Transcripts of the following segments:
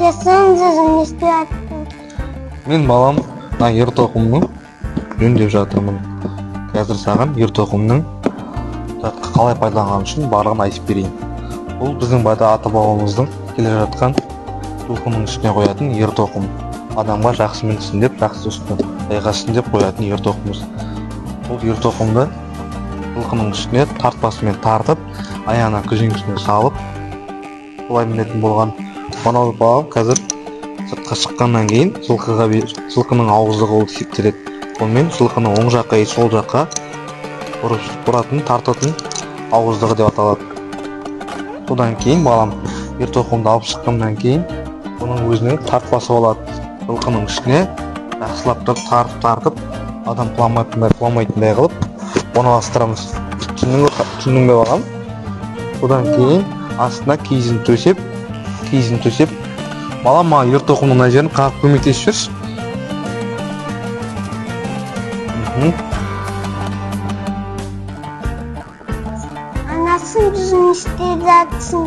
Көмектесеңіз, өзім не істеп аттым? Мен балам ер тоқымның жөндеп жатырмын. Қазір саған ер тоқымның қалай пайдаланғаны үшін барлығын айтып берейін. Бұл біздің ата бабамыздың келе жатқан жылқының үстіне қоятын ер тоқым. Адамға жақсы мінсін деп, жақсы үстіне жайғасын деп қоятын ер тоқымыз. Бұл ер тоқымды жылқының үстіне тартпасымен тартып, аяғына күзеңкесіне салып, солай мінетін болған. Мынау балам қазір сыртқа шыққаннан кейін жылқының ауыздығы ол септеледі. Онымен жылқының оң жаққа, сол жаққа бұратын, тартатын ауыздығы деп аталады. Содан кейін балам ер тоқымды алып шыққаннан кейін оның өзіне тартпасы болады. Жылқының үстіне жақсылап тартып, адам құламайтындай қылып орналастырамыз. Түсіндің бе балам? Содан кейін астына киізін төсеп, балам маған ер тоқымның мына жерін қағып көмектесіп жүрші. Анасың жүзін істеп жатсың.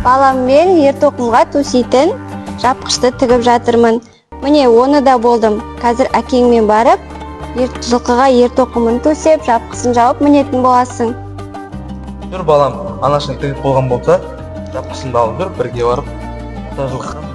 Балам, мен ер тоқымға төсейтін жапқышты тігіп жатырмын. Міне, оны да болдым. Қазір әкеңмен барып, жылқыға ер тоқымын төсеп, жапқысын жауып мінетін боласың. Жүр балам, анашың тігіп болған болса, жапқысын да алып жүр, бірге барып жылқыға